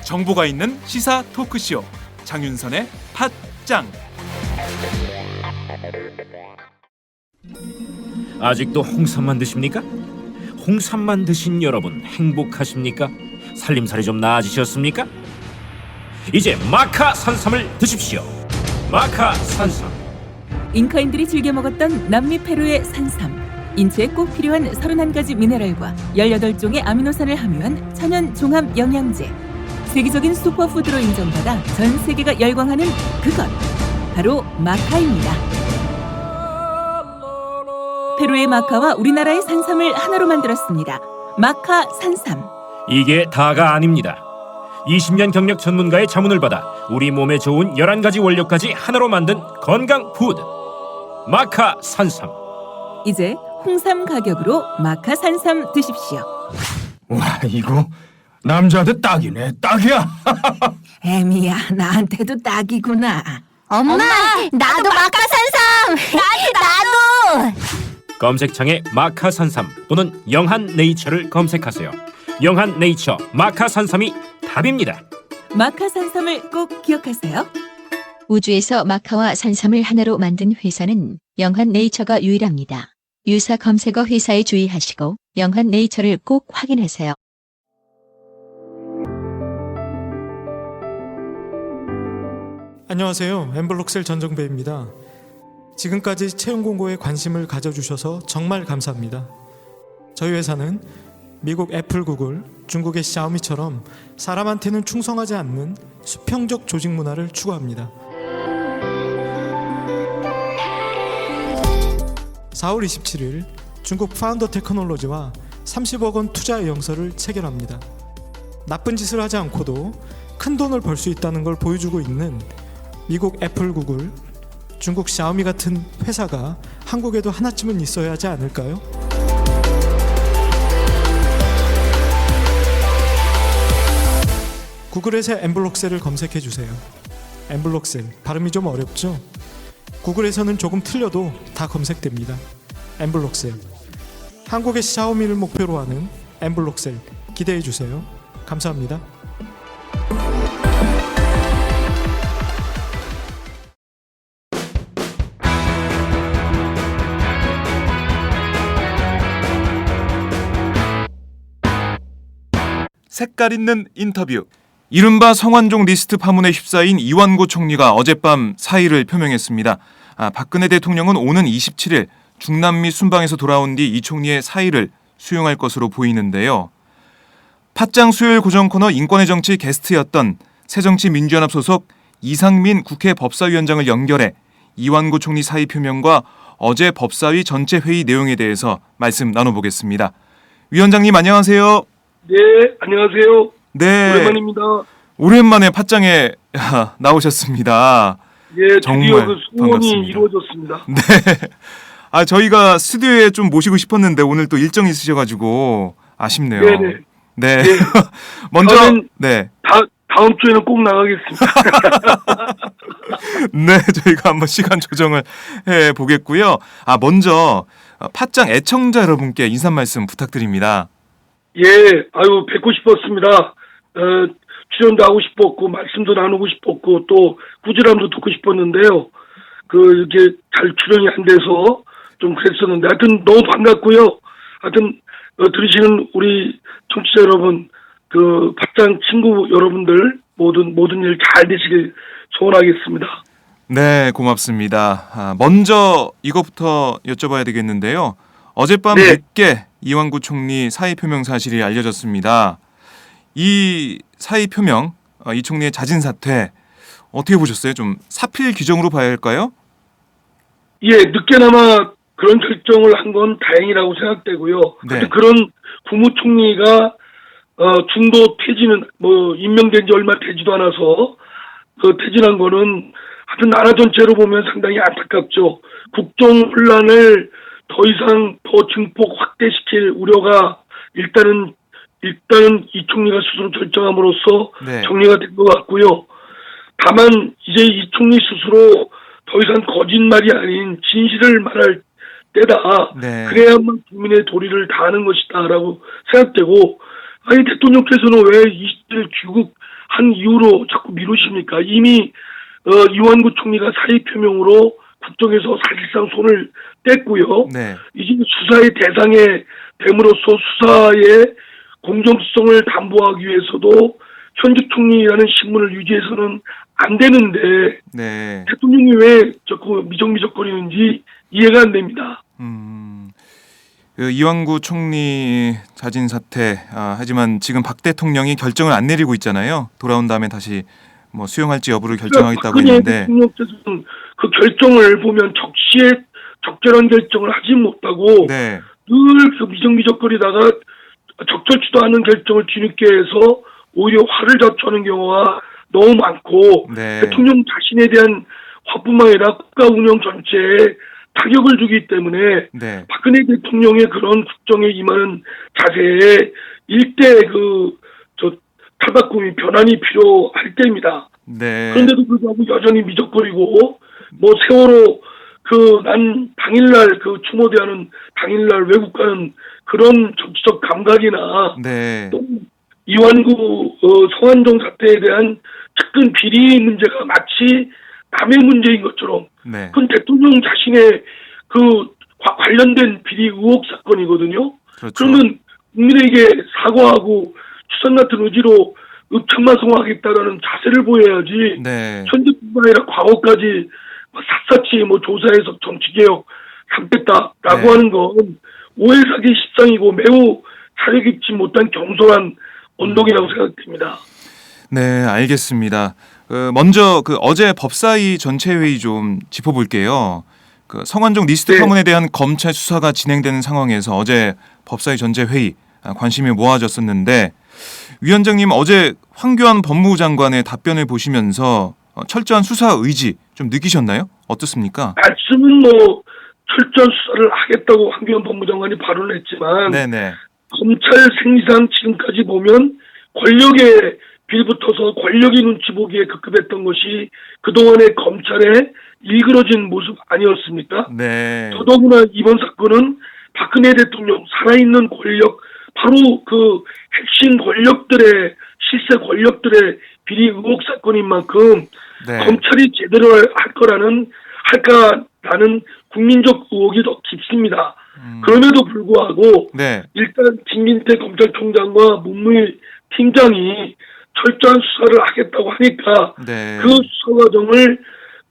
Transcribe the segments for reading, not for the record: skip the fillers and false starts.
정보가 있는 시사 토크쇼 장윤선의 팟짱. 아직도 홍삼만 드십니까? 홍삼만 드신 여러분 행복하십니까? 살림살이 좀 나아지셨습니까? 이제 마카 산삼을 드십시오. 마카 산삼. 잉카인들이 즐겨 먹었던 남미 페루의 산삼. 인체에 꼭 필요한 31가지 미네랄과 18종의 아미노산을 함유한 천연 종합 영양제. 세계적인 슈퍼푸드로 인정받아 전 세계가 열광하는 그것 바로 마카입니다. 페루의 마카와 우리나라의 산삼을 하나로 만들었습니다. 마카 산삼. 이게 다가 아닙니다. 20년 경력 전문가의 자문을 받아 우리 몸에 좋은 11가지 원료까지 하나로 만든 건강 푸드 마카 산삼. 이제 홍삼 가격으로 마카 산삼 드십시오. 와, 이거 남자한테 딱이네. 딱이야. 애미야, 나한테도 딱이구나. 엄마, 나도 마카산삼. 나도. 검색창에 마카 산삼 또는 영한 네이처를 검색하세요. 영한 네이처 마카 산삼이 답입니다. 마카 산삼을 꼭 기억하세요. 우주에서 마카와 산삼을 하나로 만든 회사는 영한 네이처가 유일합니다. 유사 검색어 회사에 주의하시고 영한 네이처를 꼭 확인하세요. 안녕하세요. 엠블록셀 전정배입니다. 지금까지 채용 공고에 관심을 가져주셔서 정말 감사합니다. 저희 회사는 미국 애플, 구글, 중국의 샤오미처럼 사람한테는 충성하지 않는 수평적 조직 문화를 추구합니다. 4월 27일 중국 파운더 테크놀로지와 30억 원 투자의 영서를 체결합니다. 나쁜 짓을 하지 않고도 큰 돈을 벌 수 있다는 걸 보여주고 있는 미국 애플, 구글, 중국 샤오미 같은 회사가 한국에도 하나쯤은 있어야 하지 않을까요? 구글에서 엠블록셀을 검색해주세요. 엠블록셀, 발음이 좀 어렵죠? 구글에서는 조금 틀려도 다 검색됩니다. 엠블록셀, 한국의 샤오미를 목표로 하는 엠블록셀 기대해주세요. 감사합니다. 색깔 있는 인터뷰. 이른바 성완종 리스트 파문에 휩싸인 이완구 총리가 어젯밤 사의를 표명했습니다. 박근혜 대통령은 오는 27일 중남미 순방에서 돌아온 뒤 이 총리의 사의를 수용할 것으로 보이는데요. 팟짱 수요일 고정 코너 인권의 정치 게스트였던 새정치민주연합 소속 이상민 국회 법사위원장을 연결해 이완구 총리 사의 표명과 어제 법사위 전체 회의 내용에 대해서 말씀 나눠보겠습니다. 위원장님 안녕하세요. 네, 안녕하세요. 네, 오랜만입니다. 오랜만에 팟짱에 나오셨습니다. 예, 드디어 그 소원이 반갑습니다. 이루어졌습니다. 네. 저희가 스튜디오에 좀 모시고 싶었는데 오늘 또 일정이 있으셔가지고 아쉽네요. 네네. 네. 네. 먼저 저는 네. 다음 주에는 꼭 나가겠습니다. 네, 저희가 한번 시간 조정을 해 보겠고요. 먼저 팟짱 애청자 여러분께 인사 말씀 부탁드립니다. 예, 뵙고 싶었습니다. 출연도 하고 싶었고, 말씀도 나누고 싶었고, 또 꾸지람도 듣고 싶었는데요. 이게 잘 출연이 안 돼서 좀 그랬었는데, 하여튼 너무 반갑고요. 하여튼, 들으시는 우리 청취자 여러분, 팟짱 친구 여러분들, 모든 일 잘 되시길 소원하겠습니다. 네, 고맙습니다. 먼저 이것부터 여쭤봐야 되겠는데요. 어젯밤 네. 늦게 이완구 총리 사의 표명 사실이 알려졌습니다. 이 사의 표명, 이 총리의 자진 사퇴 어떻게 보셨어요? 좀 사필 규정으로 봐야 할까요? 예, 늦게나마 그런 결정을 한 건 다행이라고 생각되고요. 네. 그런 국무총리가 중도 퇴진은 임명된 지 얼마 되지도 않아서 퇴진한 거는 하여튼 나라 전체로 보면 상당히 안타깝죠. 국정 혼란을 더 이상 더 증폭 확대시킬 우려가 일단은 이 총리가 스스로 결정함으로써 네. 정리가 된 것 같고요. 다만 이제 이 총리 스스로 더 이상 거짓말이 아닌 진실을 말할 때다. 네. 그래야만 국민의 도리를 다하는 것이다라고 생각되고, 아니 대통령께서는 왜 20일 귀국한 이후로 자꾸 미루십니까? 이미 이완구 총리가 사의 표명으로 국정에서 사실상 손을 뗐고요. 네. 이제 수사의 대상에 됨으로써 수사의 공정성을 담보하기 위해서도 현직 총리라는 신분을 유지해서는 안 되는데 네. 대통령이 왜 자꾸 미적미적거리는지 이해가 안 됩니다. 그 이완구 총리 자진 사퇴. 하지만 지금 박 대통령이 결정을 안 내리고 있잖아요. 돌아온 다음에 다시 뭐 수용할지 여부를 결정하겠다고 박근혜 했는데. 대통령께서는 그 결정을 보면 적시에 적절한 결정을 하지 못하고 네. 늘 그 미적미적거리다가 적절치도 않은 결정을 뒤늦게 해서 오히려 화를 자초하는 경우가 너무 많고 네. 대통령 자신에 대한 화뿐만 아니라 국가 운영 전체에 타격을 주기 때문에 네. 박근혜 대통령의 그런 국정에 임하는 자세에 일대 탈바꿈이 변환이 필요할 때입니다. 네. 그런데도 불구하고 여전히 미적거리고 뭐 세월호 난 당일날 추모대하는 당일날 외국 가는 그런 정치적 감각이나 네. 또 이완구 성완종 사태에 대한 측근 비리 문제가 마치 남의 문제인 것처럼 네. 그건 대통령 자신의 관련된 비리 의혹 사건이거든요. 그렇죠. 그러면 국민에게 사과하고 추상 같은 의지로 읍참마성하겠다라는 자세를 보여야지. 네. 현재뿐만 아니라 과거까지 샅샅이 조사해서 정치개혁 삼겠다라고 네. 하는 건 오해사기 십상이고 매우 사려 깊지 못한 경솔한 언동이라고 생각됩니다. 네, 알겠습니다. 먼저 어제 법사위 전체 회의 좀 짚어볼게요. 성완종 리스트 네. 파문에 대한 검찰 수사가 진행되는 상황에서 어제 법사위 전체 회의 관심이 모아졌었는데 위원장님 어제 황교안 법무부 장관의 답변을 보시면서 철저한 수사 의지 좀 느끼셨나요? 어떻습니까? 말씀은 철저한 수사를 하겠다고 황교안 법무장관이 발언했지만 네네. 검찰 생리상 지금까지 보면 권력에 빌붙어서 권력의 눈치 보기에 급급했던 것이 그동안의 검찰의 일그러진 모습 아니었습니까? 네. 더더구나 이번 사건은 박근혜 대통령 살아있는 권력 바로 핵심 권력들의 실세 권력들의 비리 의혹 사건인 만큼 네. 검찰이 제대로 할까라는 국민적 의혹이 더 깊습니다. 그럼에도 불구하고 네. 일단 김민태 검찰총장과 문무일 팀장이 철저한 수사를 하겠다고 하니까 네. 그 수사 과정을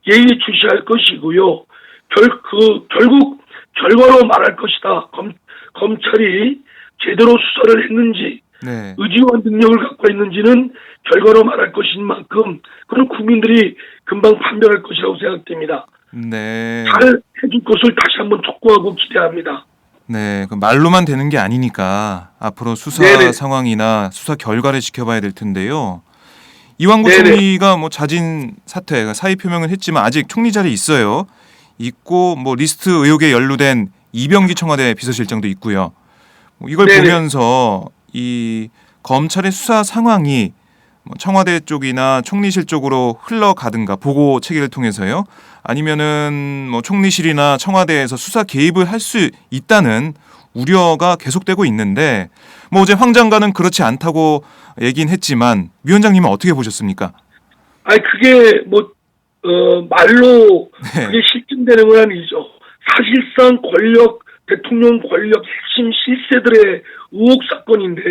예의주시할 것이고요. 결국 결과로 말할 것이다. 검찰이 제대로 수사를 했는지 네. 의지와 능력을 갖고 있는지는 결과로 말할 것인 만큼 그런 국민들이 금방 판별할 것이라고 생각됩니다. 네. 잘 해줄 것을 다시 한번 촉구하고 기대합니다. 네, 말로만 되는 게 아니니까 앞으로 수사 네네. 상황이나 수사 결과를 지켜봐야 될 텐데요. 이완구 네네. 총리가 자진 사퇴, 사의 표명을 했지만 아직 총리 자리에 있어요. 있고 리스트 의혹에 연루된 이병기 청와대 비서실장도 있고요. 이걸 네네. 보면서 이 검찰의 수사 상황이 청와대 쪽이나 총리실 쪽으로 흘러가든가 보고 체계를 통해서요. 아니면은 총리실이나 청와대에서 수사 개입을 할 수 있다는 우려가 계속되고 있는데 어제 황 장관은 그렇지 않다고 얘기는 했지만 위원장님은 어떻게 보셨습니까? 그게 말로 네. 그게 실증되는 건 아니죠. 사실상 대통령 권력 핵심 실세들의 의혹 사건인데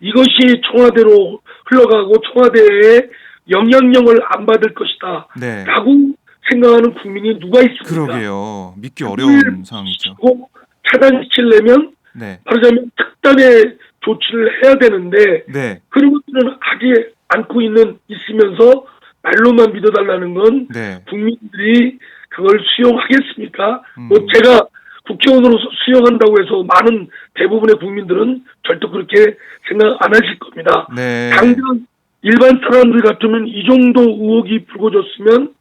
이것이 청와대로 흘러가고 청와대에 영향력을 안 받을 것이다. 네. 라고 생각하는 국민이 누가 있습니까? 그러게요. 믿기 어려운 상황이죠. 차단시키려면 네. 말하자면 특단의 조치를 해야 되는데 네. 그런 것들은 하지 않고 있으면서 말로만 믿어달라는 건 네. 국민들이 그걸 수용하겠습니까? 제가 국회의원으로서 수용한다고 해서 많은 대부분의 국민들은 절대 그렇게 생각 안 하실 겁니다. 네. 당장 일반 사람들 같으면 이 정도 의혹이 불거졌으면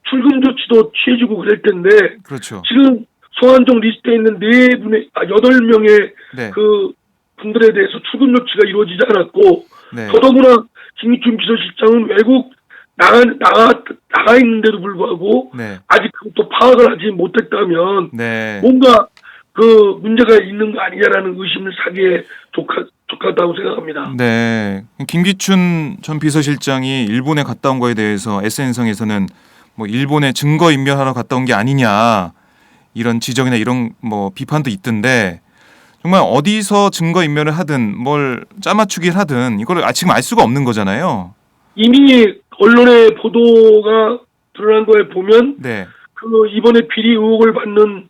출금 조치도 취해주고 그럴 텐데 그렇죠. 지금 성완종 리스트에 있는 8명의 네. 분들에 대해서 출금 조치가 이루어지지 않았고 네. 더더구나 김기춘 비서실장은 외국 나가 있는데도 불구하고 네. 아직 그것도 파악을 하지 못했다면 네. 뭔가 그 문제가 있는 거 아니냐라는 의심을 사기에 좋겠다고 생각합니다. 네. 김기춘 전 비서실장이 일본에 갔다 온 거에 대해서 SNS상에서는 뭐 일본에 증거 인멸하러 갔다 온 게 아니냐 이런 지적이나 이런 뭐 비판도 있던데 정말 어디서 증거 인멸을 하든 뭘 짜맞추기를 하든 이걸 지금 알 수가 없는 거잖아요. 이미 언론의 보도가 드러난 거에 보면 네. 그 이번에 비리 의혹을 받는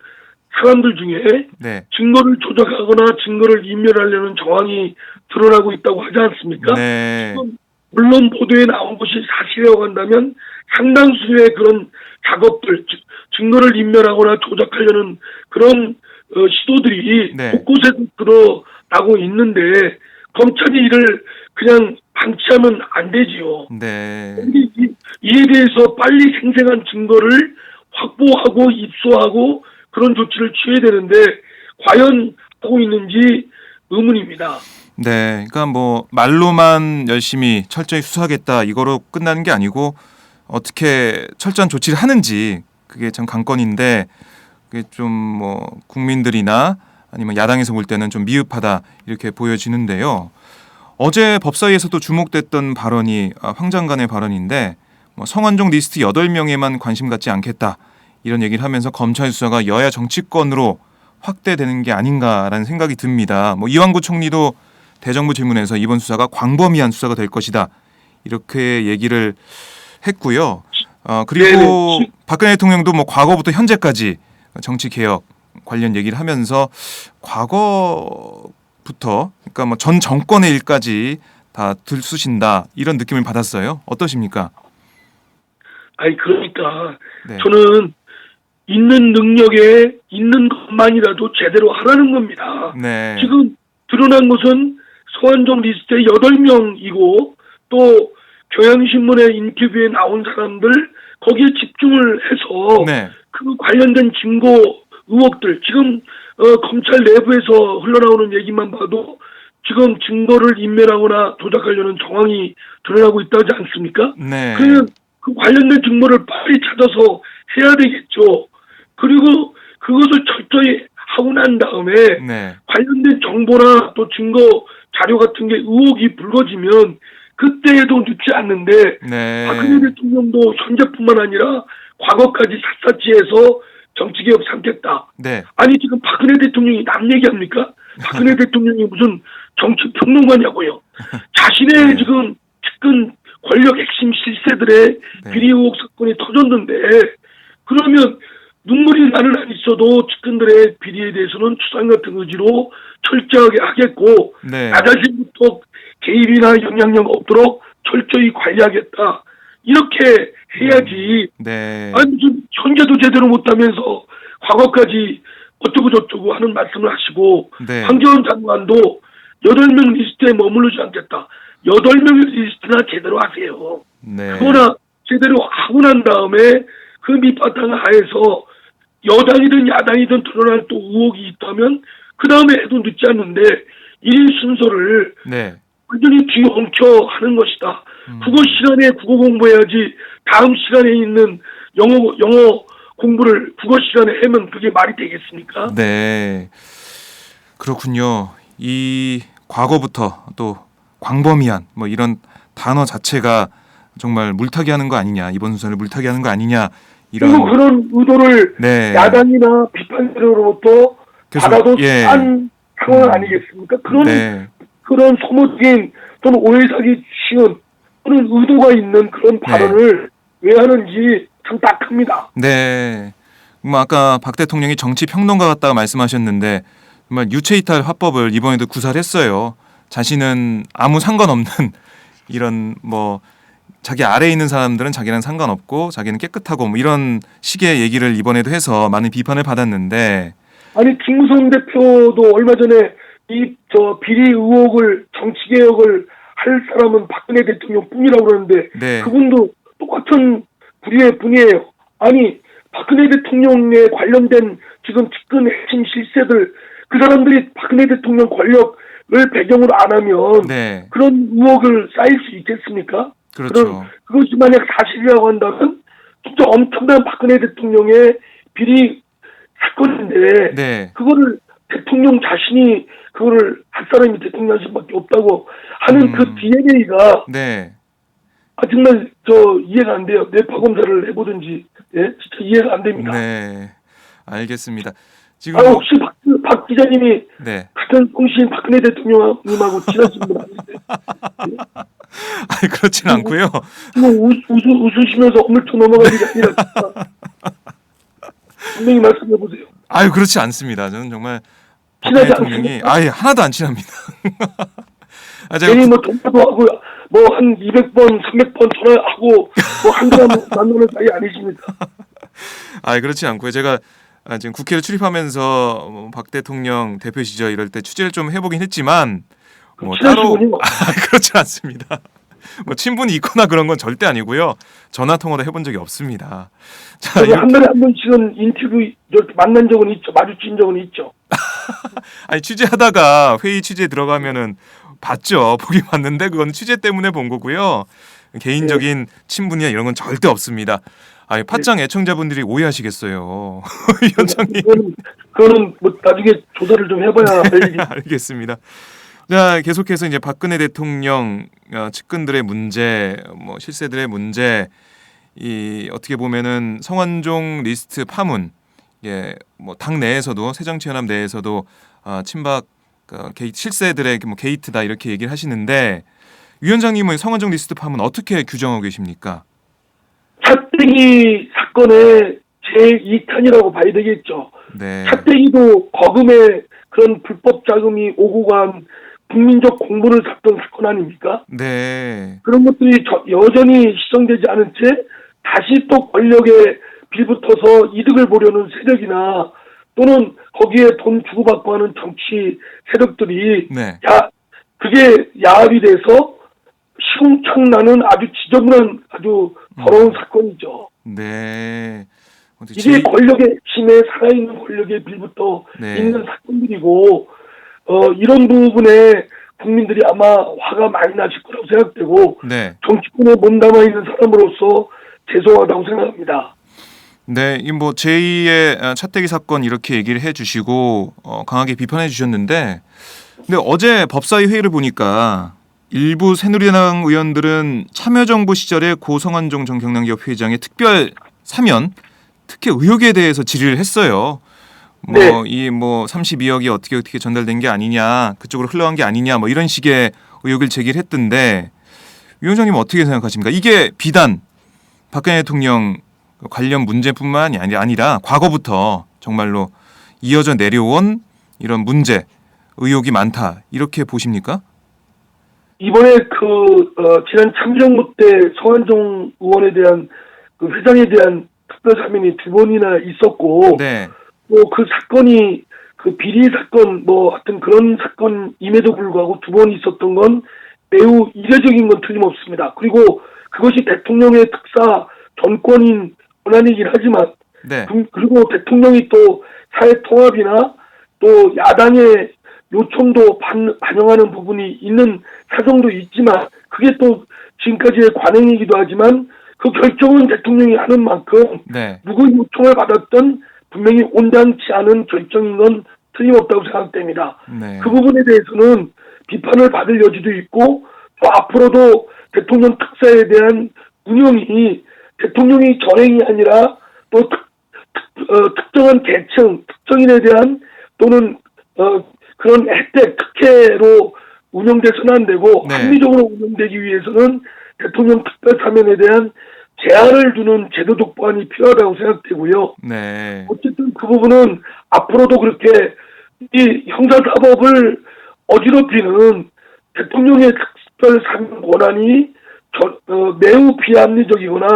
사람들 중에 네. 증거를 조작하거나 증거를 인멸하려는 정황이 드러나고 있다고 하지 않습니까? 네. 물론 보도에 나온 것이 사실이라고 한다면 상당수의 그런 작업들, 증거를 인멸하거나 조작하려는 그런 시도들이 네. 곳곳에서 드러나고 있는데 검찰이 이를 그냥 방치하면 안 되지요. 네. 이에 대해서 빨리 생생한 증거를 확보하고 입수하고 그런 조치를 취해야 되는데 과연 하고 있는지 의문입니다. 네. 그러니까 뭐 말로만 열심히 철저히 수사하겠다 이거로 끝나는 게 아니고 어떻게 철저한 조치를 하는지 그게 참 관건인데 그게 좀 뭐 국민들이나 아니면 야당에서 볼 때는 좀 미흡하다 이렇게 보여지는데요. 어제 법사위에서도 주목됐던 발언이 황 장관의 발언인데 뭐 성완종 리스트 8명에만 관심 갖지 않겠다 이런 얘기를 하면서 검찰 수사가 여야 정치권으로 확대되는 게 아닌가라는 생각이 듭니다. 뭐 이완구 총리도 대정부 질문에서 이번 수사가 광범위한 수사가 될 것이다 이렇게 얘기를 했고요. 그리고 네네. 박근혜 대통령도 뭐 과거부터 현재까지 정치 개혁 관련 얘기를 하면서 과거부터 그러니까 뭐 전 정권의 일까지 다 들쑤신다 이런 느낌을 받았어요. 어떠십니까? 아니 그러니까 네. 저는 있는 능력에 있는 것만이라도 제대로 하라는 겁니다. 네. 지금 드러난 것은 성완종 리스트의 8명이고 또 경향신문의 인터뷰에 나온 사람들 거기에 집중을 해서 네. 그 관련된 증거 의혹들 지금 검찰 내부에서 흘러나오는 얘기만 봐도 지금 증거를 인멸하거나 조작하려는 정황이 드러나고 있다지 않습니까? 네. 그러면 그 관련된 증거를 빨리 찾아서 해야 되겠죠. 그리고 그것을 철저히 하고 난 다음에 네. 관련된 정보나 또 증거 자료 같은 게 의혹이 불거지면 그때에도 늦지 않는데 네. 박근혜 대통령도 현재뿐만 아니라 과거까지 샅샅이 해서 정치개혁 삼겠다. 네. 아니 지금 박근혜 대통령이 남 얘기합니까? 박근혜 대통령이 무슨 정치평론가냐고요. 자신의 네. 지금 측근 권력 핵심 실세들의 네. 비리 의혹 사건이 터졌는데 그러면 눈물이 나는 안 있어도 측근들의 비리에 대해서는 추상 같은 의지로 철저하게 하겠고 네. 나 자신부터 개입이나 영향력 없도록 철저히 관리하겠다. 이렇게 해야지. 네. 아니 무슨 현재도 제대로 못하면서 과거까지 어쩌고 저쩌고 하는 말씀을 하시고 네. 황교안 장관도 8명 리스트에 머무르지 않겠다. 8명 리스트나 제대로 하세요. 네. 그거나 제대로 하고 난 다음에 그 밑바탕 하에서 여당이든 야당이든 드러날 또 의혹이 있다면 그 다음에 해도 늦지 않는데 일 순서를 네. 완전히 뒤엉켜 하는 것이다. 국어 시간에 국어 공부해야지 다음 시간에 있는 영어 공부를 국어 시간에 하면 그게 말이 되겠습니까? 네. 그렇군요. 이 과거부터 또 광범위한 뭐 이런 단어 자체가 정말 물타기 하는 거 아니냐. 이번 수사를 물타기 하는 거 아니냐. 그리고 그런 의도를 네. 야당이나 비판자로부터 계속, 받아도 예. 한 상황 아니겠습니까? 네. 그런 소모적인 또는 오해사기 쉬운 또는 의도가 있는 그런 발언을 왜 하는지 참 딱합니다. 네. 뭐 아까 박 대통령이 정치 평론가 같다고 말씀하셨는데 정말 유체이탈 화법을 이번에도 구사를 했어요. 자신은 아무 상관없는 이런 뭐 자기 아래에 있는 사람들은 자기랑 상관없고 자기는 깨끗하고 뭐 이런 식의 얘기를 이번에도 해서 많은 비판을 받았는데 아니 김무성 대표도 얼마 전에 이 비리 의혹을 정치개혁을 할 사람은 박근혜 대통령뿐이라고 그러는데 네. 그분도 똑같은 부류의 분이에요. 아니 박근혜 대통령에 관련된 지금 측근 핵심 실세들 그 사람들이 박근혜 대통령 권력을 배경으로 안 하면 네. 그런 의혹을 쌓일 수 있겠습니까? 그렇죠. 그것이 만약 사실이라고 한다면 진짜 엄청난 박근혜 대통령의 비리 사건인데 네. 그거를 대통령 자신이 그거를 할 사람이 대통령실밖에 없다고 하는 그 DNA가 네. 정말 이해가 안 돼요. 뇌파 검사를 해보든지 진짜 이해가 안 됩니다. 네. 알겠습니다. 지금 혹시 박 기자님이 네. 같은 통신 박근혜 대통령님하고 친하신 분 아닌데 아니 그렇진 않고요. 뭐 웃으시면서 어물쩍 넘어가는 게 아니라 진짜 분명히 말씀해 보세요. 아유 그렇지 않습니다. 저는 정말 친하지 박근혜 대통령이 아예 하나도 안 친합니다. 제가 괜히 뭐 전화도 하고 뭐 한 200번, 300번 전화하고 뭐 한두 번 만나는 사이 아니십니다. 그렇지 않고요. 제가 지금 국회를 출입하면서 박 대통령 대표 시절 이럴 때 취재를 좀 해보긴 했지만 뭐 따로 친하시군요. 그렇지 않습니다. 뭐 친분이 있거나 그런 건 절대 아니고요. 전화 통화도 해본 적이 없습니다. 자, 한 달에 한 번씩은 인터뷰 이렇게 만난 적은 있죠. 마주친 적은 있죠. 아니 취재하다가 회의 취재 들어가면은 봤죠. 보긴 봤는데 그건 취재 때문에 본 거고요. 개인적인 친분이나 이런 건 절대 없습니다. 팟짱 애청자분들이 오해하시겠어요. 위원장님. 그거는 뭐 나중에 조사를 좀 해봐야 할 일이. 알겠습니다. 자, 계속해서 이제 박근혜 대통령 측근들의 문제, 뭐 실세들의 문제, 이 어떻게 보면은 성완종 리스트 파문, 뭐 당 내에서도 새정치연합 내에서도 친박 실세들의 뭐 게이트다 이렇게 얘기를 하시는데 위원장님은 성완종 리스트 파문 어떻게 규정하고 계십니까? 차떼기 사건의 제2탄이라고 봐야 되겠죠. 네. 차떼기도 거금의 그런 불법 자금이 오고 간 국민적 공분을 샀던 사건 아닙니까? 네. 그런 것들이 여전히 시정되지 않은 채 다시 또 권력에 빌붙어서 이득을 보려는 세력이나 또는 거기에 돈 주고받고 하는 정치 세력들이 네. 그게 야합이 돼서 시궁창나는 아주 지저분한 아주 더러운 사건이죠. 네. 이게 권력의 핵심에 살아있는 권력에 빌붙어 네. 있는 사건들이고 이런 부분에 국민들이 아마 화가 많이 나실 거라고 생각되고 네. 정치권에 몸담아 있는 사람으로서 죄송하다고 생각합니다. 네, 이 뭐 제2의 차떼기 사건 이렇게 얘기를 해주시고 강하게 비판해 주셨는데, 근데 어제 법사위 회의를 보니까 일부 새누리당 의원들은 참여정부 시절에 고 성완종 전 경남기업 회장의 특별 사면, 특혜 의혹에 대해서 질의를 했어요. 네. 이 32억이 어떻게 전달된 게 아니냐, 그쪽으로 흘러간 게 아니냐, 뭐 이런 식의 의혹을 제기를 했던데 위원장님 어떻게 생각하십니까? 이게 비단 박근혜 대통령 관련 문제뿐만이 아니라 과거부터 정말로 이어져 내려온 이런 문제, 의혹이 많다 이렇게 보십니까? 이번에 지난 참여정부 때 성완종 의원에 대한 그 회장에 대한 특별 사면이 2번이나 있었고, 네. 뭐 그 사건이 그 비리 사건 하여튼 그런 사건임에도 불구하고 2번 있었던 건 매우 이례적인 건 틀림없습니다. 그리고 그것이 대통령의 특사 전권인 권한이긴 하지만 네. 그리고 대통령이 또 사회 통합이나 또 야당의 요청도 반영하는 부분이 있는 사정도 있지만 그게 또 지금까지의 관행이기도 하지만 그 결정은 대통령이 하는 만큼 네. 누구 요청을 받았던 분명히 온당치 않은 결정인 건 틀림없다고 생각됩니다. 네. 그 부분에 대해서는 비판을 받을 여지도 있고 또 앞으로도 대통령 특사에 대한 운영이 대통령이 전행이 아니라 또 특정한 계층, 특정인에 대한 또는 그런 혜택, 특혜로 운영돼서는 안 되고 네. 합리적으로 운영되기 위해서는 대통령 특별 사면에 대한 제한을 두는 제도적 보완이 필요하다고 생각되고요. 네. 어쨌든 그 부분은 앞으로도 그렇게 이 형사사법을 어지럽히는 대통령의 특별 사면 권한이 매우 비합리적이거나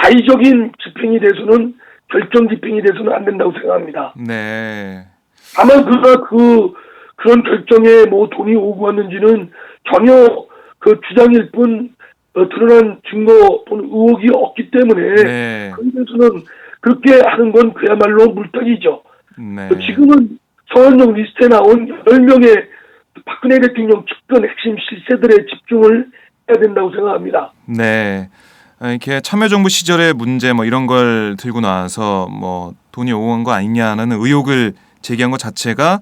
자의적인 집행이 돼서는 결정 집행이 돼서는 안 된다고 생각합니다. 네. 다만 그런 결정에 뭐 돈이 오고 왔는지는 전혀 그 주장일 뿐 드러난 증거 또는 의혹이 없기 때문에 네. 그래서는 그렇게 하는 건 그야말로 물타기죠. 네. 지금은 성완종 리스트에 나온 10명의 박근혜 대통령 측근 핵심 실세들의 집중을 해야 된다고 생각합니다. 네. 이렇게 참여정부 시절의 문제 뭐 이런 걸 들고 나와서 뭐 돈이 오간 거 아니냐는 의혹을 제기한 것 자체가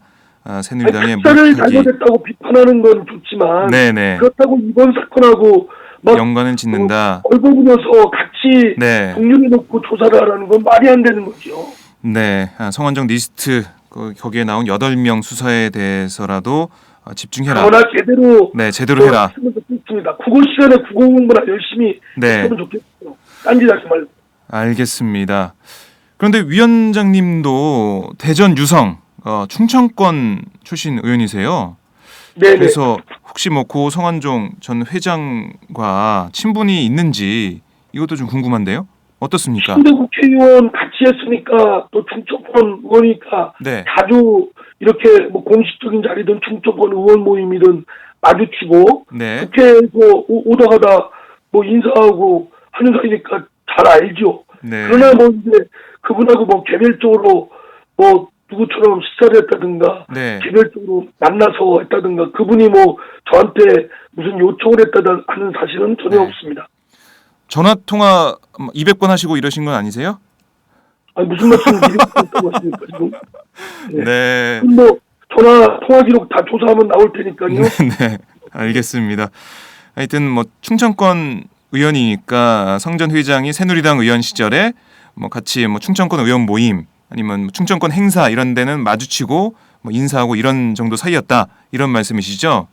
새누리당의 숫자를 무력하기 잘못했다고 비판하는 건 좋지만 네네 그렇다고 이번 사건하고 막 연관을 짓는다. 얼버무려서 같이 네. 동률을 놓고 조사를 하라는 건 말이 안 되는 거죠. 네. 성완종 리스트 거기에 나온 8명 수사에 대해서라도 집중해라. 그러나 제대로 네, 제대로 해라. 했으면 좋겠습니다. 국어 시간에 국어 공부나 열심히 네. 했으면 좋겠어요. 딴짓하지 말고. 알겠습니다. 그런데 위원장님도 대전 유성 충청권 출신 의원이세요. 네네. 그래서 혹시 뭐 고 성완종 전 회장과 친분이 있는지 이것도 좀 궁금한데요. 어떻습니까? 신대 국회의원 같이 했으니까 또 충청권 의원이니까 네. 자주 이렇게 뭐 공식적인 자리든 충청권 의원 모임이든 마주치고 네. 국회에서 오다 가다 뭐 인사하고 하는 사이니까 잘 알죠. 네. 그러나 뭐 이제 그분하고 뭐 개별적으로 뭐 누구처럼 식사를 했다든가 네. 개별적으로 만나서 했다든가 그분이 뭐 저한테 무슨 요청을 했다든 하는 사실은 전혀 네. 없습니다. 전화 통화 200번 하시고 이러신 건 아니세요? 아니 무슨 말씀을 드리고 있습니까 지금? 네. 그럼 뭐 전화 통화 기록 다 조사하면 나올 테니까요. 네. 알겠습니다. 하여튼 뭐 충청권 의원이니까 성전 회장이 새누리당 의원 시절에 뭐 같이 뭐 충청권 의원 모임 아니면 뭐 충청권 행사 이런 데는 마주치고 뭐 인사하고 이런 정도 사이였다 이런 말씀이시죠?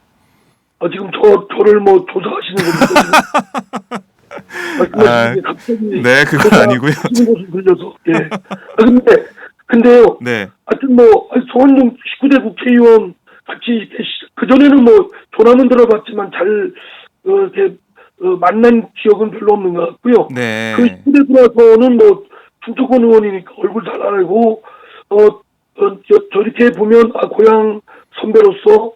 지금 저를 뭐 조사하시는 겁니까? 말씀하시는 게 갑자기 네, 그건 아니고요. 하시는 것을 들려서 예. 근데요. 네, 하여튼 뭐 성완종 19대 국회의원 같이 그전에는 뭐 조남은 들어봤지만 잘 이렇게 만난 기억은 별로 없는 것 같고요. 네, 그 19대 들어와서는 뭐 충청권 의원이니까 얼굴 잘 알고 저렇게 보면 고향 선배로서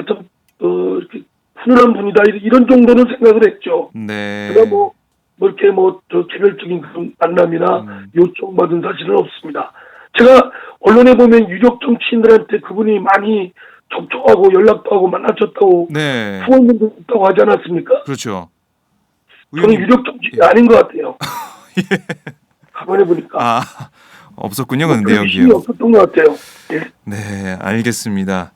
참 이렇게 훈훈한 분이다 이런 정도는 생각을 했죠. 네. 그러나 뭐 이렇게 저 개별적인 그런 만남이나 요청받은 사실은 없습니다. 제가 언론에 보면 유력 정치인들한테 그분이 많이 접촉하고 연락도 하고 만나셨다고 네, 후원금도 있다고 하지 않았습니까? 그렇죠. 저는 유력 정치인이 아닌 것 같아요. 가만히 보니까. 아, 없었군요. 별 근데 의심이 여기요. 없었던 것 같아요. 예. 네, 알겠습니다.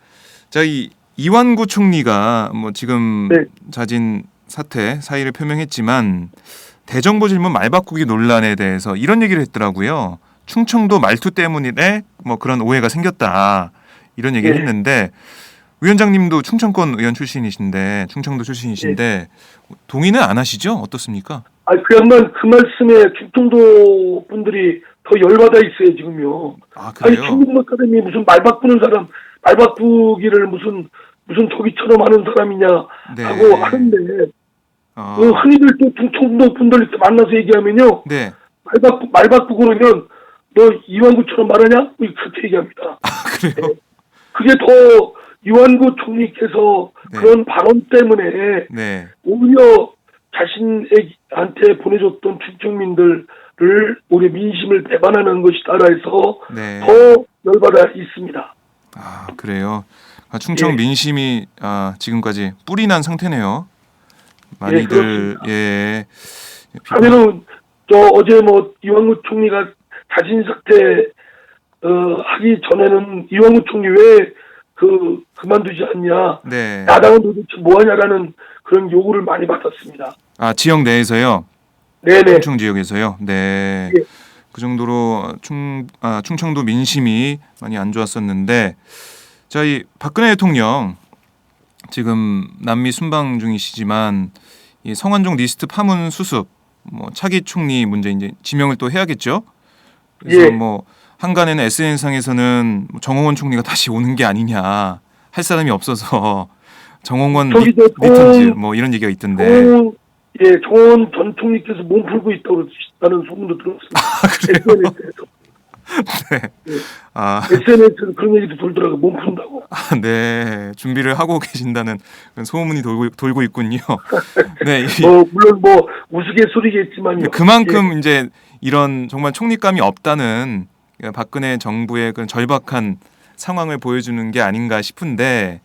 자, 이 이완구 총리가 뭐 지금 네. 자진 사퇴 사의를 표명했지만 대정부 질문 말 바꾸기 논란에 대해서 이런 얘기를 했더라고요. 충청도 말투 때문에 뭐 그런 오해가 생겼다 이런 얘기를 네. 했는데 위원장님도 충청권 의원 출신이신데 충청도 출신이신데 동의는 안 하시죠? 어떻습니까? 그 양반 그 말씀에 충청도 분들이 더 열받아 있어요 지금요. 아, 아니 그래요? 충북 아카데미 무슨 말 바꾸는 사람 말 바꾸기를 무슨 저기처럼 하는 사람이냐 네. 하고 하는데 흔히들 또 충청도 분들 이렇게 만나서 얘기하면요 네. 말 바꾸고 그러면 너 이완구처럼 말하냐? 그렇게 얘기합니다. 그래요? 그게 더 이완구 총리께서 네. 그런 발언 때문에 네. 오히려 자신한테 보내줬던 충청민들을 우리 민심을 배반하는 것이다라 해서 네. 더 열받아 있습니다. 아, 그래요. 충청 예. 민심이 지금까지 뿔이 난 상태네요. 많이들 예. 하면은 어제 뭐 이완구 총리가 자진 사퇴 하기 전에는 이완구 총리 왜 그만두지 않냐? 네. 야당은 도대체 뭐하냐라는 그런 요구를 많이 받았습니다. 아, 지역 내에서요. 네네. 충청 지역에서요. 네. 예. 그 정도로 충청도 민심이 많이 안 좋았었는데 자, 이 박근혜 대통령 지금 남미 순방 중이시지만 이 성완종 리스트 파문 수습 뭐 차기 총리 문제 이제 지명을 또 해야겠죠. 그래서 예. 뭐 한간에는 SNS상에서는 정홍원 총리가 다시 오는 게 아니냐 할 사람이 없어서 정홍원 리턴즈 뭐 이런 얘기가 있던데. 정원 전 총리께서 몸 풀고 있다고 하는 소문도 들었습니다. SNS에서. 네. 아, SNS에서 그런 얘기도 돌더라고요. 몸 푼다고. 네. 준비를 하고 계신다는 그런 소문이 돌고 있군요. 네. 물론 우스갯소리겠지만요. 그만큼 이제 이런 정말 총리감이 없다는 박근혜 정부의 그런 절박한 상황을 보여주는 게 아닌가 싶은데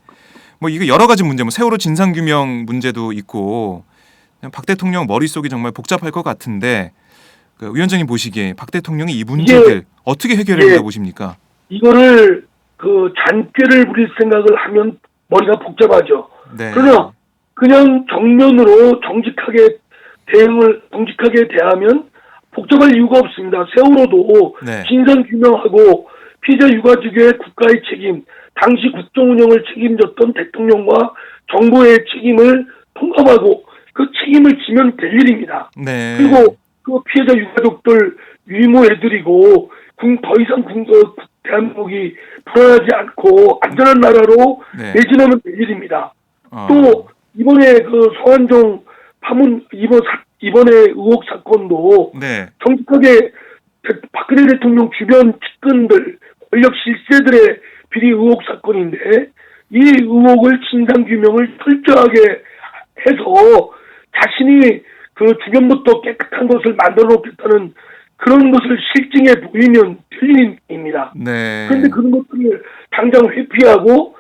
뭐 이거 여러 가지 문제, 뭐 세월호 진상규명 문제도 있고 박 대통령 머릿속이 정말 복잡할 것 같은데 그 위원장님 보시기에 박 대통령이 이 문제들 어떻게 해결해야 된다고 보십니까? 이거를 그 잔꾀를 부릴 생각을 하면 머리가 복잡하죠. 네. 그러나 그냥 정면으로 정직하게 대하면 복잡할 이유가 없습니다. 세월호도 네. 진상 규명하고 피해자 유가족의 국가의 책임, 당시 국정 운영을 책임졌던 대통령과 정부의 책임을 통감하고 그 책임을 지면 될 일입니다. 네. 그리고 그 피해자 유가족들 위무해드리고 더 이상 대한민국이 불안하지 않고 안전한 나라로 네. 매진하면 될 일입니다. 어. 또 이번에 그 서한종 파문 이번에 의혹 사건도 네. 정직하게 박근혜 대통령 주변 측근들 권력 실세들의 비리 의혹 사건인데 이 의혹을 진상 규명을 철저하게 해서 자신이 그 주변부터 깨끗한 것을 만들어 놓겠다는 그런 것을 실증해 보이면 틀린 일입니다. 네. 그런데 그런 것들을 당장 회피하고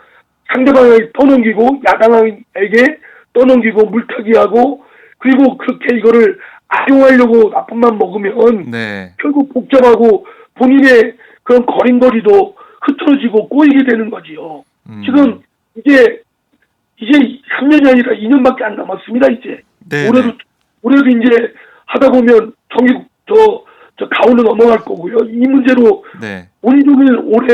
상대방에게 떠넘기고 야당에게 떠넘기고 물타기하고 그리고 그렇게 이거를 악용하려고 나쁜 맘 먹으면 네. 결국 복잡하고 본인의 그런 거린거리도 흐트러지고 꼬이게 되는 거지요. 지금 이제 3년이 아니라 2년밖에 안 남았습니다. 이제 네. 올해도 이제 하다 보면 정기 저 가을로 넘어갈 거고요. 이 문제로 네. 온종일 올해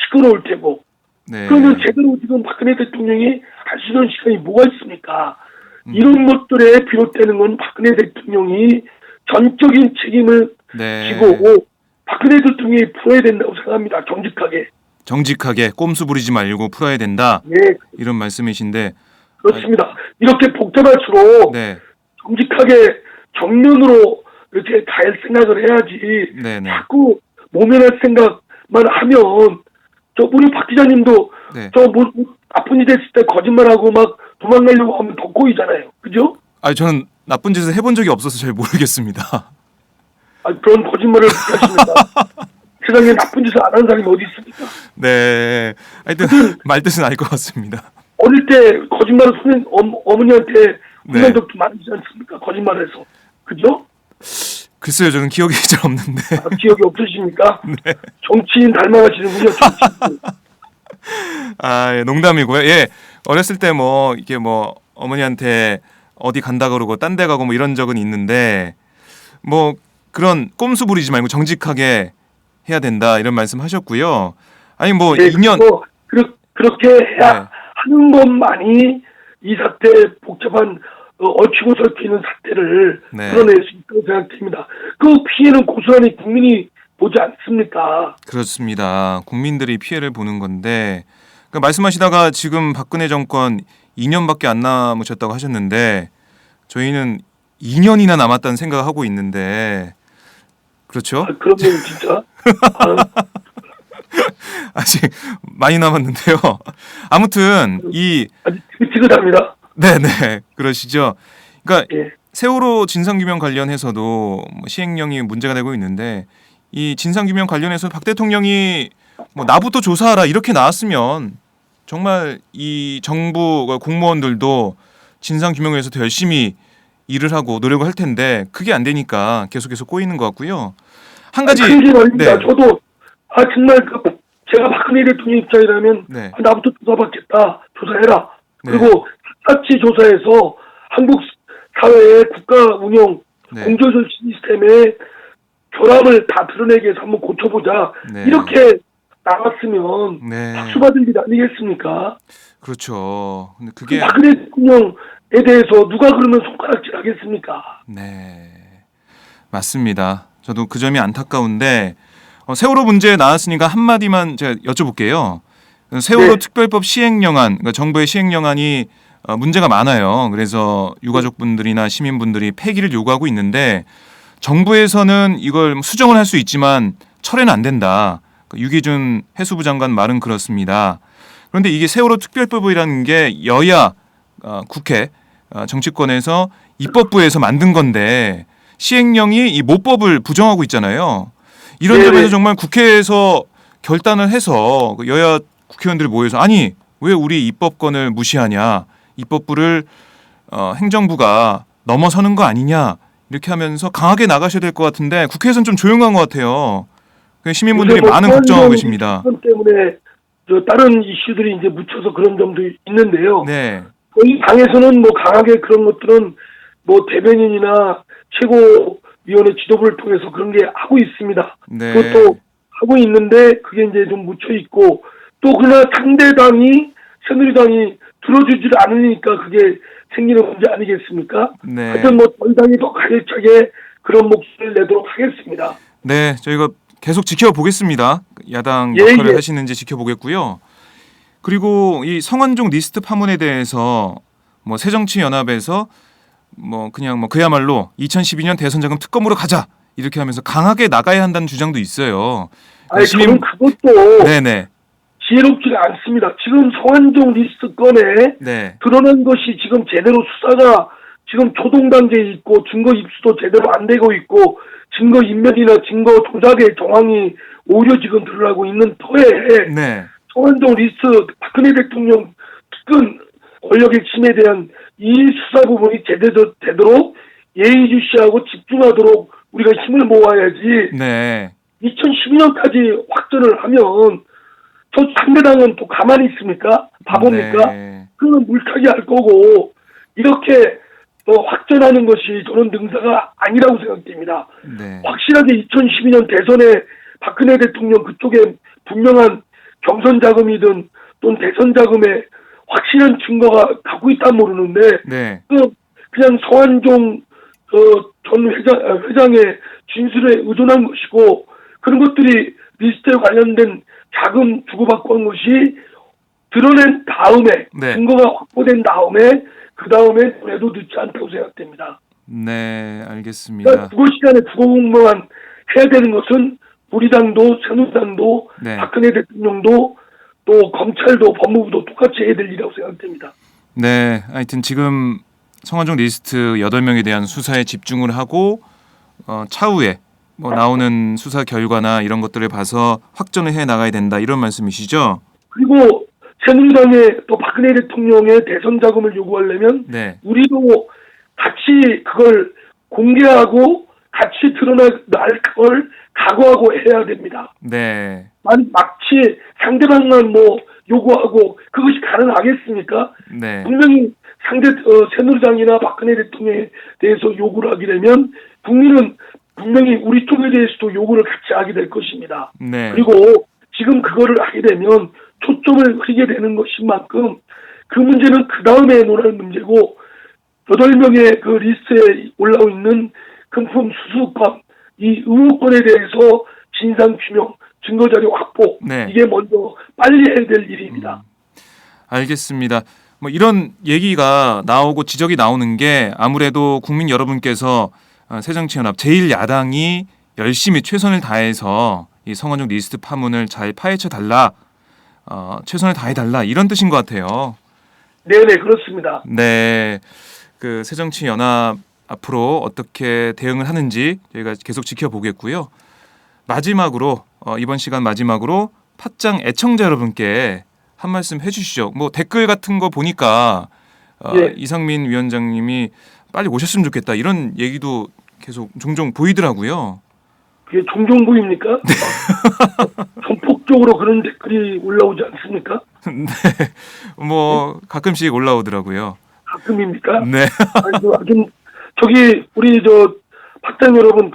시끄러울 테고. 네. 그러면 제대로 지금 박근혜 대통령이 할 수 있는 시간이 뭐가 있습니까? 이런 것들에 비롯되는 건 박근혜 대통령이 전적인 책임을 네. 지고 박근혜 대통령이 풀어야 된다고 생각합니다. 정직하게 꼼수 부리지 말고 풀어야 된다. 네, 이런 말씀이신데. 그렇습니다. 이렇게 복잡할수록 네. 정직하게 정면으로 이렇게 갈 생각을 해야지. 네, 네. 자꾸 모면할 생각만 하면 우리 박 기자님도 네. 나쁜 일 됐을 때 거짓말하고 막 도망가려고 하면 더 꼬이잖아요. 그죠? 아니 저는 나쁜 짓을 해본 적이 없어서 잘 모르겠습니다. 그런 거짓말을 하십니까? 세상에 나쁜 짓을 안 하는 사람이 어디 있습니까? 네. 하여튼 말뜻은 알 것 같습니다. 어릴 때 거짓말을 어머니한테 네. 혼난 적도 많지 않습니까? 거짓말해서. 그죠? 글쎄요, 저는 기억이 잘 없는데. 기억이 없으십니까? 네. 정치인 닮아가시는군요. 정치인. 예, 농담이고요. 예, 어렸을 때 뭐 이게 뭐 어머니한테 어디 간다 그러고 딴 데 가고 뭐 이런 적은 있는데 뭐 그런 꼼수 부리지 말고 정직하게 해야 된다 이런 말씀하셨고요. 아니 뭐 네, 2년 그렇게 해야 네. 하는 것만이 이 사태 복잡한 얽히고 설키는 사태를 네. 풀어낼 수 있다고 생각됩니다. 그 피해는 고스란히 국민이 보지 않습니까? 그렇습니다. 국민들이 피해를 보는 건데 그러니까 말씀하시다가 지금 박근혜 정권 2년밖에 안 남으셨다고 하셨는데 저희는 2년이나 남았다는 생각을 하고 있는데 그렇죠? 그러면 진짜 아직 많이 남았는데요. 아무튼 이 아주 지긋지긋합니다. 네네 그러시죠. 그러니까 예. 세월호 진상규명 관련해서도 뭐 시행령이 문제가 되고 있는데 이 진상규명 관련해서 박 대통령이 뭐 나부터 조사하라 이렇게 나왔으면 정말 이 정부 공무원들도 진상규명을 위해서 더 열심히 일을 하고 노력을 할 텐데 그게 안 되니까 계속해서 꼬이는 것 같고요. 한 가지 큰일 납니다. 네. 저도 정말 제가 박근혜 대통령 입장이라면 네. 나부터 조사받겠다. 조사해라. 네. 그리고 샅샅이 조사해서 한국 사회의 국가 운영 네. 공조절 시스템의 결함을 다 드러내기 위해서 한번 고쳐보자. 네. 이렇게 나왔으면 네. 박수 받을 일 아니겠습니까? 그렇죠. 근데 그게 박근혜 대통령에 대해서 누가 그러면 손가락질 하겠습니까? 네 맞습니다. 저도 그 점이 안타까운데 세월호 문제 나왔으니까 한 마디만 제가 여쭤볼게요. 세월호 네. 특별법 시행령안, 그러니까 정부의 시행령안이 문제가 많아요. 그래서 유가족분들이나 시민분들이 폐기를 요구하고 있는데 정부에서는 이걸 수정을 할 수 있지만 철회는 안 된다. 유기준 해수부 장관 말은 그렇습니다. 그런데 이게 세월호 특별법이라는 게 여야 국회 정치권에서 입법부에서 만든 건데 시행령이 이 모법을 부정하고 있잖아요. 이런 네네. 점에서 정말 국회에서 결단을 해서 여야 국회의원들이 모여서 아니 왜 우리 입법권을 무시하냐 입법부를 행정부가 넘어서는 거 아니냐 이렇게 하면서 강하게 나가셔야 될 것 같은데 국회에서는 좀 조용한 것 같아요. 시민분들이 요새 뭐 많은 걱정하고 계십니다. 사건 때문에 다른 이슈들이 이제 묻혀서 그런 점도 있는데요. 네, 이 당에서는 뭐 강하게 그런 것들은 뭐 대변인이나 최고위원회 지도부를 통해서 그런 게 하고 있습니다. 네, 그것도 하고 있는데 그게 이제 좀 묻혀 있고 또 그러나 상대당이 새누리당이 들어주질 않으니까 그게 생기는 문제 아니겠습니까? 네. 하여튼 뭐 저희 당이 더 가열차게 그런 목소리를 내도록 하겠습니다. 네, 저희가 계속 지켜보겠습니다. 야당 예, 역할을 예. 하시는지 지켜보겠고요. 그리고 이 성완종 리스트 파문에 대해서 뭐 새정치연합에서 뭐 그냥 뭐 그야말로 2012년 대선 자금 특검으로 가자 이렇게 하면서 강하게 나가야 한다는 주장도 있어요. 아니 저는 그것도 네네. 지혜롭지가 않습니다. 지금 성완종 리스트 건에 네. 드러난 것이 지금 제대로 수사가 지금 초동 단계에 있고 증거 입수도 제대로 안 되고 있고 증거 인멸이나 증거 조작의 정황이 오히려 지금 드러나고 있는 터에 네. 성완종 리스트 박근혜 대통령 특근 권력의 침해에 대한 이 수사 부분이 제대로 예의주시하고 집중하도록 우리가 힘을 모아야지 네. 2012년까지 확전을 하면 저 상대당은 또 가만히 있습니까? 바보입니까? 네. 그러면 물타기 할 거고 이렇게 확전하는 것이 저는 능사가 아니라고 생각됩니다. 네. 확실하게 2012년 대선에 박근혜 대통령 그쪽에 분명한 경선 자금이든 또는 대선 자금에 확실한 증거가 갖고 있다 모르는데 네. 그냥 성완종 전 회장의 진술에 의존한 것이고 그런 것들이 리스트에 관련된 자금 주고받고 한 것이 드러낸 다음에 네. 증거가 확보된 다음에 그 다음에 해도 늦지 않다고 생각됩니다. 네, 알겠습니다. 그러니까 국어 시간에 국어 공부만 해야 되는 것은 우리 당도 새누리당도 네. 박근혜 대통령도 또 검찰도 법무부도 똑같이 해야 될 일이라고 생각됩니다. 네, 하여튼 지금 성완종 리스트 8명에 대한 수사에 집중을 하고 차후에 뭐 나오는 수사 결과나 이런 것들을 봐서 확전을 해 나가야 된다 이런 말씀이시죠? 그리고 새누리당에 또 박근혜 대통령의 대선 자금을 요구하려면 네. 우리도 같이 그걸 공개하고 같이 드러날 걸 각오하고 해야 됩니다. 네. 마치 상대방만 뭐 요구하고 그것이 가능하겠습니까? 네. 분명히 새누리당이나 박근혜 대통령에 대해서 요구를 하게 되면 국민은 분명히 우리 쪽에 대해서도 요구를 같이 하게 될 것입니다. 네. 그리고 지금 그거를 하게 되면 초점을 흐리게 되는 것인 만큼 그 문제는 그 다음에 논할 문제고 8명의 그 리스트에 올라오 있는 금품 수수권, 이 의혹권에 대해서 진상규명, 증거자료 확보 네. 이게 먼저 빨리 해야 될 일입니다. 알겠습니다. 뭐 이런 얘기가 나오고 지적이 나오는 게 아무래도 국민 여러분께서 새정치연합 제1야당이 열심히 최선을 다해서 이 성완종 리스트 파문을 잘 파헤쳐 달라, 최선을 다해 달라 이런 뜻인 것 같아요. 네네 그렇습니다. 네, 그 새정치연합 앞으로 어떻게 대응을 하는지 저희가 계속 지켜보겠고요. 마지막으로 이번 시간 마지막으로 팟짱 애청자 여러분께 한 말씀 해주시죠. 뭐 댓글 같은 거 보니까 예. 이상민 위원장님이 빨리 오셨으면 좋겠다 이런 얘기도 계속 종종 보이더라고요. 그게 종종 보입니까? 전폭적으로 그런 댓글이 올라오지 않습니까? 네, 뭐 가끔씩 올라오더라고요. 가끔입니까? 네, 아니, 저기 우리 팟짱 여러분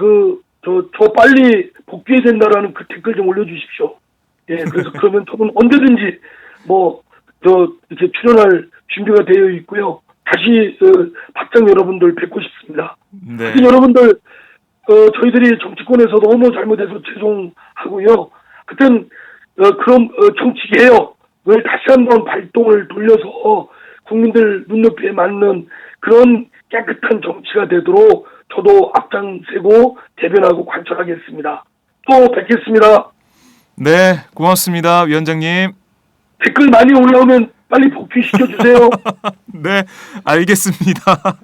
저 빨리 복귀해야 된다라는 그 댓글 좀 올려주십시오. 예, 그래서 그러면 저는 언제든지 이렇게 출연할 준비가 되어 있고요. 다시 팟짱 여러분들 뵙고 싶습니다. 네, 여러분들 저희들이 정치권에서 너무 잘못해서 죄송하고요. 하여튼 그럼 정치개혁을 다시 한번 발동을 돌려서 국민들 눈높이에 맞는 그런 깨끗한 정치가 되도록 저도 앞장서고 대변하고 관철하겠습니다. 또 뵙겠습니다. 네, 고맙습니다, 위원장님. 댓글 많이 올라오면 빨리 복귀시켜주세요. 네, 알겠습니다.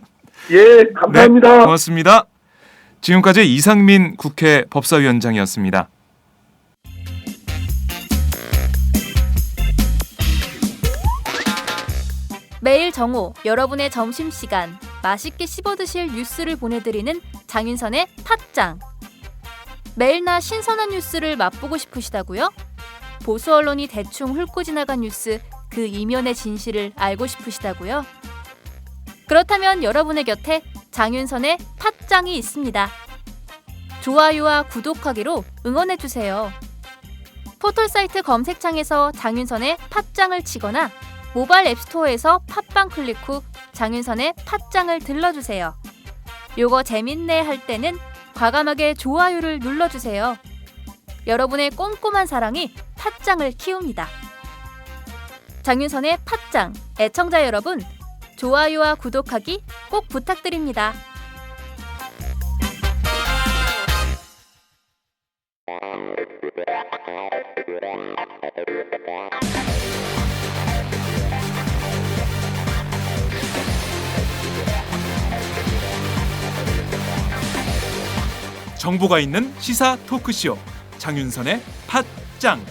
예, 감사합니다. 네, 고맙습니다. 지금까지 이상민 국회 법사위원장이었습니다. 매일 정오 여러분의 점심시간 맛있게 씹어 드실 뉴스를 보내드리는 장윤선의 팟짱. 매일나 신선한 뉴스를 맛보고 싶으시다고요? 보수 언론이 대충 훑고 지나간 뉴스 그 이면의 진실을 알고 싶으시다고요? 그렇다면 여러분의 곁에 장윤선의 팟짱이 있습니다. 좋아요와 구독하기로 응원해주세요. 포털사이트 검색창에서 장윤선의 팟짱을 치거나 모바일 앱스토어에서 팟빵 클릭 후 장윤선의 팟짱을 들러주세요. 요거 재밌네 할 때는 과감하게 좋아요를 눌러주세요. 여러분의 꼼꼼한 사랑이 팟짱을 키웁니다. 장윤선의 팟짱, 애청자 여러분, 좋아요와 구독하기 꼭 부탁드립니다. 정보가 있는 시사 토크쇼 장윤선의 팟짱.